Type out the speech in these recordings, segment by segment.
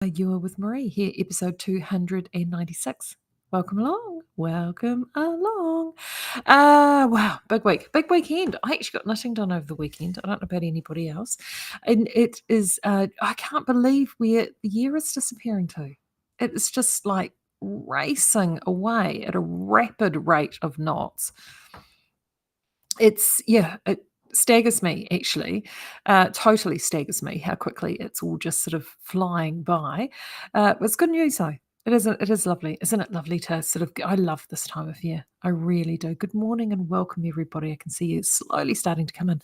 You are with Maree here, episode 296. Welcome along. Welcome along. Wow, big week, big weekend. I actually got nothing done over the weekend. I don't know about anybody else. And it is, I can't believe where the year is disappearing to. It's just like racing away at a rapid rate of knots. It staggers me actually, totally staggers me how quickly it's all just sort of flying by. But it's good news though. It is lovely. Isn't it lovely to sort of I love this time of year. I really do. Good morning and welcome everybody. I can see you slowly starting to come in.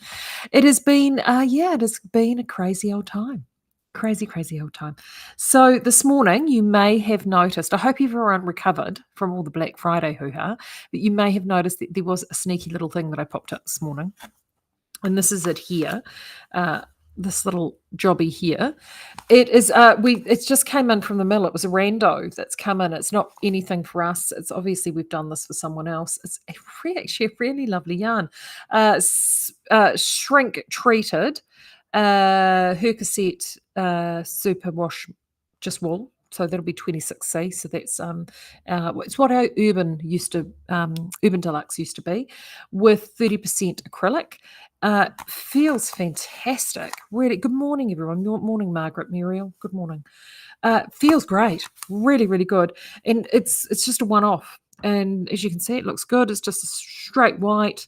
It has been it has been a crazy old time. Crazy old time. So this morning, you may have noticed, I hope everyone recovered from all the Black Friday hoo-ha, but you may have noticed that there was a sneaky little thing that I popped up this morning. And this is it here, this little jobby here. It is, it just came in from the mill. It was a rando that's come in. It's not anything for us. It's obviously we've done this for someone else. It's actually a really lovely yarn. Shrink treated, Hercosette super wash just wool. So that'll be 26C. So that's it's what our Urban Deluxe used to be, with 30% acrylic. Feels fantastic. Really. Good morning, everyone. Good morning, Margaret, Muriel. Good morning. Feels great. Really, really good. And it's just a one-off. And as you can see, it looks good. It's just a straight white.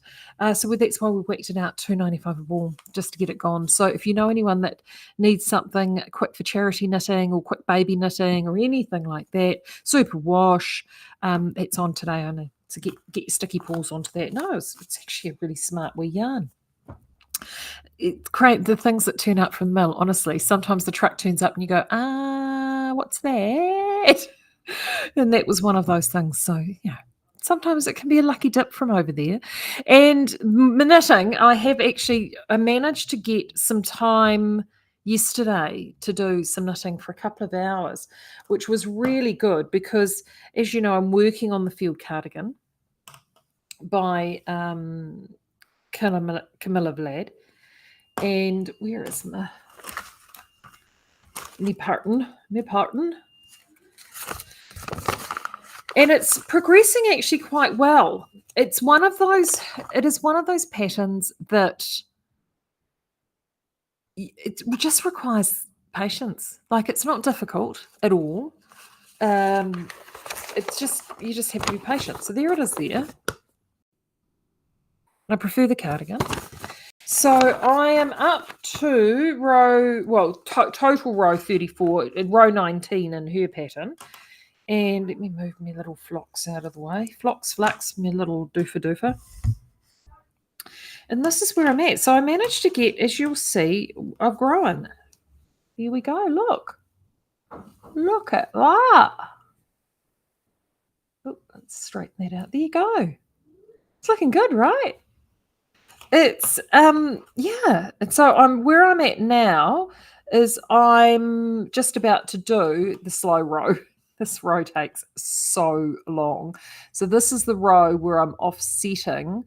So that's why we worked it out $2.95 a ball just to get it gone. So if you know anyone that needs something quick for charity knitting or quick baby knitting or anything like that, super wash, it's on today only. So get your sticky paws onto that. No, it's actually a really smart wee yarn. The things that turn up from the mill, honestly, sometimes the truck turns up and you go, what's that? And that was one of those things. So, sometimes it can be a lucky dip from over there. And knitting, I managed to get some time yesterday to do some knitting for a couple of hours, which was really good because, as you know, I'm working on the field cardigan by Camilla Vlad. And where is my partner? And it's progressing actually quite well. It is one of those patterns that it just requires patience. Like, it's not difficult at all. It's just, you just have to be patient. So there it is there. I prefer the cardigan. So I am up to total row 34, row 19 in her pattern. And let me move my little flocks out of the way. Flux, my little doofa. And this is where I'm at. So I managed to get, as you'll see, I've grown. Here we go. Look. Look at that. Oh, let's straighten that out. There you go. It's looking good, right? It's And so where I'm at now is I'm just about to do the slow row. This row takes so long. So this is the row where I'm offsetting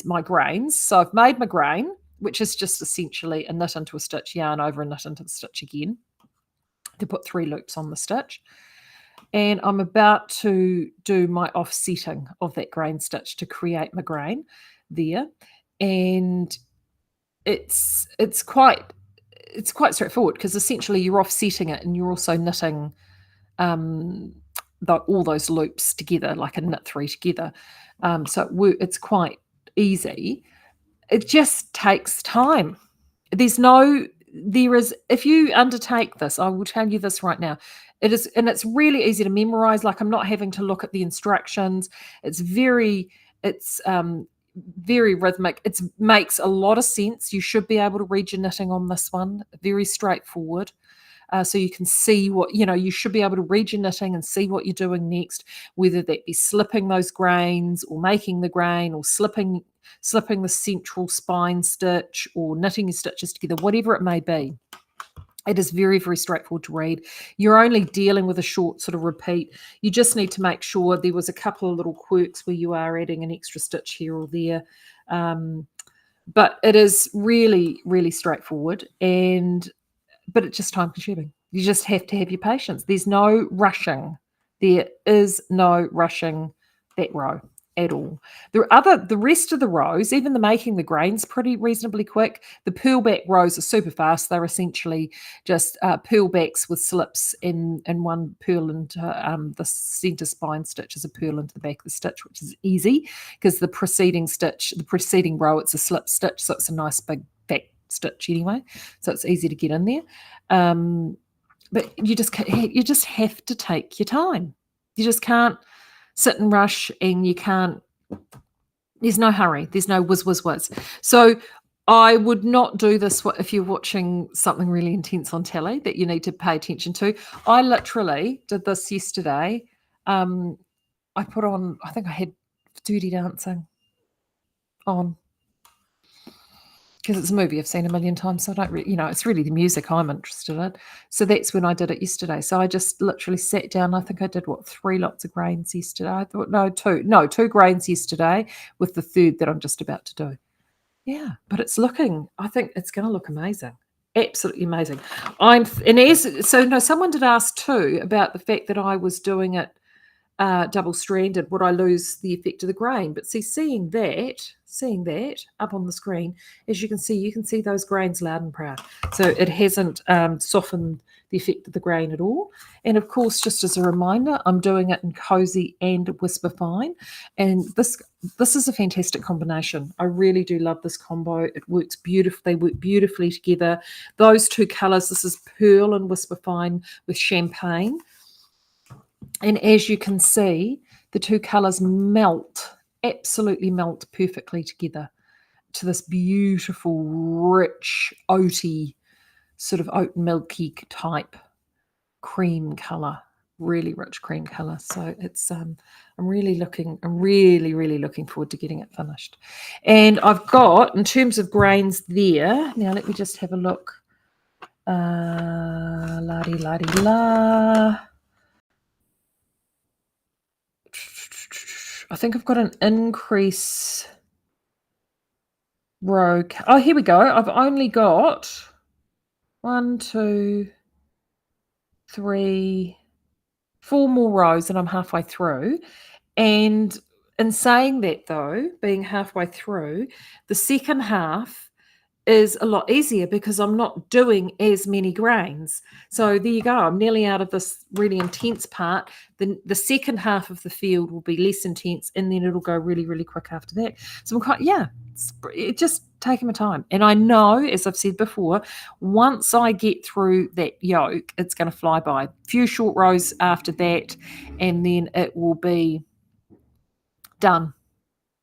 my grains. So I've made my grain, which is just essentially a knit into a stitch, yarn over a knit into the stitch again to put 3 loops on the stitch. And I'm about to do my offsetting of that grain stitch to create my grain there. And it's quite straightforward because essentially you're offsetting it and you're also knitting all those loops together, like a knit 3 together. So it's quite easy. It just takes time. If you undertake this, I will tell you this right now, it's really easy to memorize. Like, I'm not having to look at the instructions. It's very rhythmic. It makes a lot of sense. You should be able to read your knitting on this one. Very straightforward. So you can see you should be able to read your knitting and see what you're doing next, whether that be slipping those grains or making the grain or slipping the central spine stitch or knitting your stitches together, whatever it may be. It is very, very straightforward to read. You're only dealing with a short sort of repeat. You just need to make sure there was a couple of little quirks where you are adding an extra stitch here or there. But it is really, really straightforward, but it's just time consuming. You just have to have your patience. There's no rushing. There is no rushing that row at all. The rest of the rows, even the making the grains pretty reasonably quick. The purl back rows are super fast. They're essentially just purl backs with slips and one purl into the center spine stitch is a purl into the back of the stitch, which is easy because the preceding row, it's a slip stitch, so it's a nice big back stitch anyway. So it's easy to get in there. But you just have to take your time. You just can't sit and rush, and you can't. There's no hurry. There's no whiz. So I would not do this if you're watching something really intense on telly that you need to pay attention to. I literally did this yesterday. I put on. I think I had Dirty Dancing on. Because it's a movie I've seen a million times, so I don't really, it's really the music I'm interested in. So that's when I did it yesterday. So I just literally sat down. I think I did 3 lots of grains yesterday. I thought two grains yesterday with the third that I'm just about to do. Yeah, but I think it's going to look amazing, absolutely amazing. Someone did ask too about the fact that I was doing it double-stranded, would I lose the effect of the grain? But seeing that up on the screen, as you can see those grains loud and proud. So it hasn't softened the effect of the grain at all. And of course, just as a reminder, I'm doing it in Cozy and Whisper Fine. And this is a fantastic combination. I really do love this combo. It works beautifully. They work beautifully together. Those two colours, this is Pearl and Whisper Fine with Champagne. And as you can see, the two colours absolutely melt perfectly together to this beautiful, rich, oaty, sort of oat milky type cream colour, really rich cream colour. So it's I'm really looking forward to getting it finished. And I've got, in terms of grains there, now let me just have a look. La-di-la-di-la. I think I've got an increase row. Oh, here we go. I've only got 1, 2, 3, 4 more rows and I'm halfway through. And in saying that though, being halfway through, the second half is a lot easier because I'm not doing as many grains. So there you go. I'm nearly out of this really intense part. The second half of the field will be less intense, and then it'll go really, really quick after that. So it's just taking my time. And I know, as I've said before, once I get through that yoke, it's going to fly by. A few short rows after that, and then it will be done.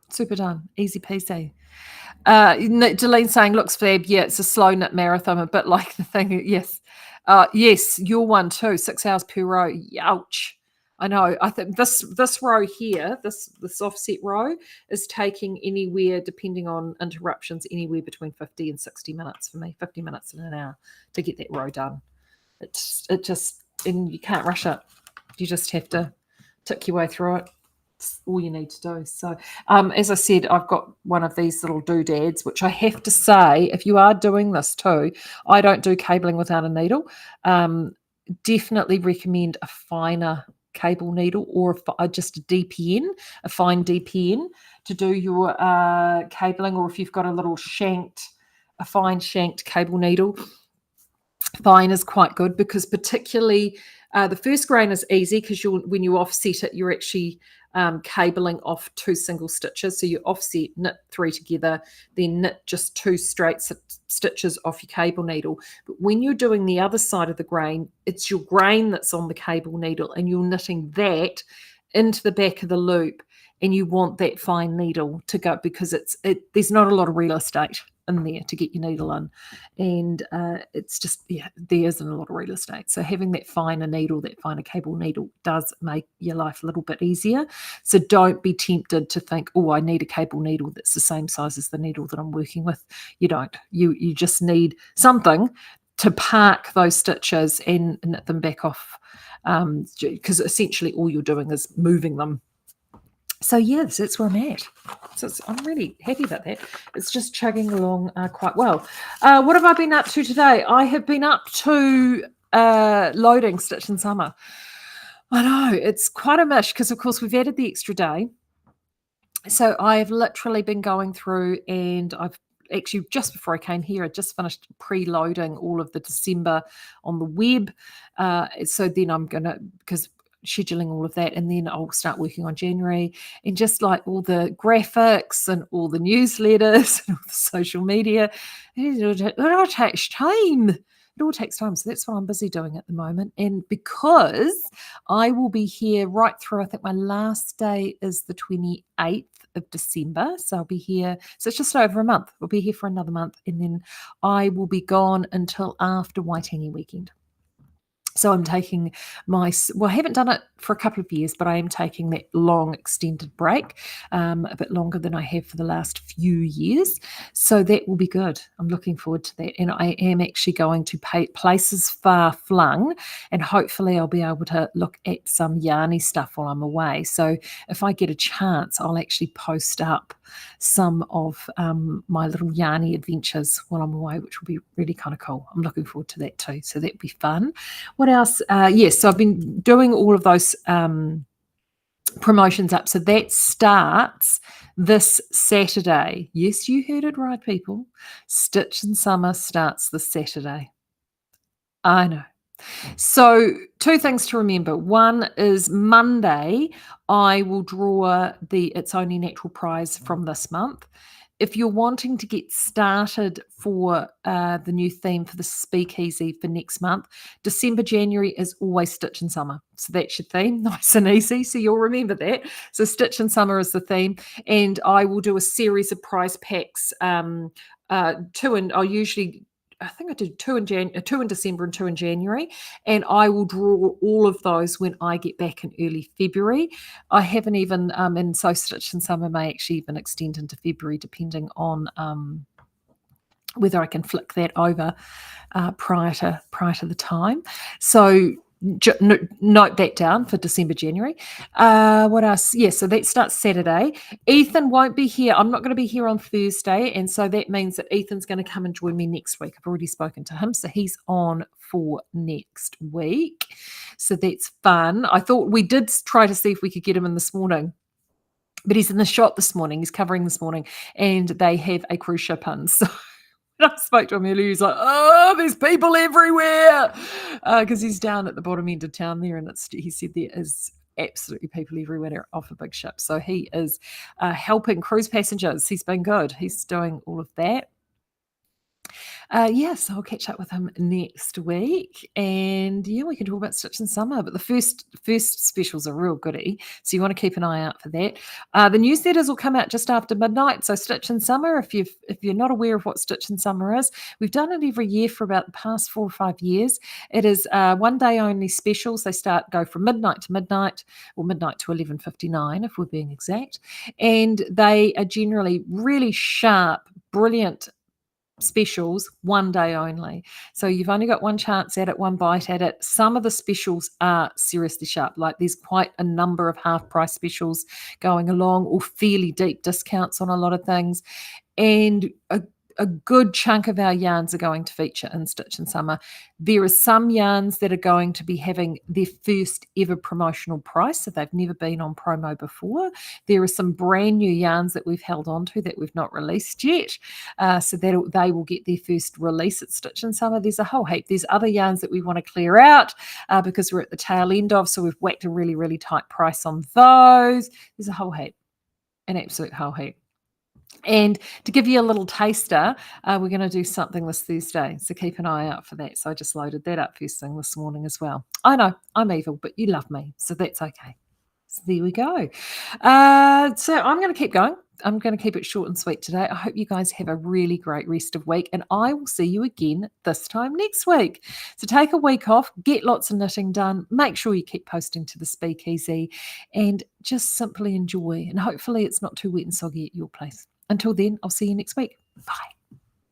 Super done. Easy peasy. Jalene's saying, looks fab. Yeah, it's a slow knit marathon, a bit like the thing. Yes. Yes, your one too. 6 hours per row. Ouch. I know. I think this row here, this offset row, is taking anywhere, depending on interruptions, anywhere between 50 and 60 minutes for me. 50 minutes and an hour to get that row done. And you can't rush it. You just have to tick your way through it. All you need to do. So as I said, I've got one of these little doodads, which I have to say, if you are doing this too, I don't do cabling without a needle. Definitely recommend a finer cable needle or just a DPN, a fine DPN to do your cabling, or if you've got a fine shanked cable needle, fine is quite good, because particularly the first grain is easy because when you offset it, you're actually cabling off 2 single stitches. So you offset, knit 3 together, then knit just 2 straight stitches off your cable needle. But when you're doing the other side of the grain, it's your grain that's on the cable needle, and you're knitting that into the back of the loop, and you want that fine needle to go, because there's not a lot of real estate in there to get your needle in, and it's just, there isn't a lot of real estate. So having that finer needle, that finer cable needle, does make your life a little bit easier. So don't be tempted to think, oh, I need a cable needle that's the same size as the needle that I'm working with. You don't. You just need something to park those stitches and knit them back off, because essentially all you're doing is moving them. So yes, that's where I'm at. So I'm really happy about that. It's just chugging along quite well. What have I been up to today? I have been up to loading Stitch in Summer. I know, it's quite a mish because, of course, we've added the extra day. So I've literally been going through, and I've actually, just before I came here, I just finished preloading all of the December on the web. So then I'm going to, because scheduling all of that, and then I'll start working on January, and just like all the graphics and all the newsletters and all the social media. It all takes time. It all takes time. So that's what I'm busy doing at the moment. And because I will be here right through, I think my last day is the 28th of December. So I'll be here. So it's just over a month. We'll be here for another month. And then I will be gone until after Waitangi weekend. So I'm taking I haven't done it for a couple of years, but I am taking that long extended break, a bit longer than I have for the last few years. So that will be good. I'm looking forward to that. And I am actually going to places far flung, and hopefully I'll be able to look at some yarny stuff while I'm away. So if I get a chance, I'll actually post up some of my little yarny adventures while I'm away, which will be really kind of cool. I'm looking forward to that too. So that'll be fun. What else? Yes, so I've been doing all of those promotions up. So that starts this Saturday. Yes, you heard it right, people. Stitch in Summer starts this Saturday. I know. So 2 things to remember. One is Monday, I will draw the It's Only Natural prize from this month. If you're wanting to get started for the new theme for the speakeasy for next month, December, January is always Stitch in Summer. So that's your theme, nice and easy. So you'll remember that. So Stitch in Summer is the theme. And I will do a series of prize packs. I think I did 2 in December and 2 in January, and I will draw all of those when I get back in early February. I haven't even, and so Stitch in Summer may actually even extend into February, depending on whether I can flick that over prior to the time. So note that down for December, January. What else? Yeah, so that starts Saturday. Ethan won't be here. I'm not going to be here on Thursday, and so that means that Ethan's going to come and join me next week. I've already spoken to him, so he's on for next week. So that's fun. I thought we did try to see if we could get him in this morning, but he's in the shop this morning. He's covering this morning, and they have a cruise ship in. So I spoke to him earlier. He's like, "Oh, there's people everywhere," because he's down at the bottom end of town there, and he said there is absolutely people everywhere off a big ship. So he is helping cruise passengers. He's been good. He's doing all of that. So I'll catch up with him next week, and we can talk about Stitch in Summer. But the first specials are real goody, so you want to keep an eye out for that. The newsletters will come out just after midnight. So Stitch in Summer, if you're not aware of what Stitch in Summer is, we've done it every year for about the past 4 or 5 years. It is 1 day only specials. They go from midnight to midnight, or midnight to 11:59, if we're being exact, and they are generally really sharp, brilliant specials, 1 day only. So you've only got one chance at it, one bite at it. Some of the specials are seriously sharp. Like there's quite a number of half price specials going along, or fairly deep discounts on a lot of things. And a good chunk of our yarns are going to feature in Stitch in Summer. There are some yarns that are going to be having their first ever promotional price, so they've never been on promo before. There are some brand new yarns that we've held on to that we've not released yet, so that they will get their first release at Stitch in Summer. There's a whole heap. There's other yarns that we want to clear out because we're at the tail end of, so we've whacked a really, really tight price on those. There's a whole heap, an absolute whole heap. And to give you a little taster, we're going to do something this Thursday, so keep an eye out for that. So I just loaded that up first thing this morning as well. I know, I'm evil, but you love me, so that's okay. So there we go. So I'm going to keep going. I'm going to keep it short and sweet today. I hope you guys have a really great rest of week, and I will see you again this time next week. So take a week off, get lots of knitting done, make sure you keep posting to the speakeasy, and just simply enjoy. And hopefully it's not too wet and soggy at your place. Until then, I'll see you next week. Bye.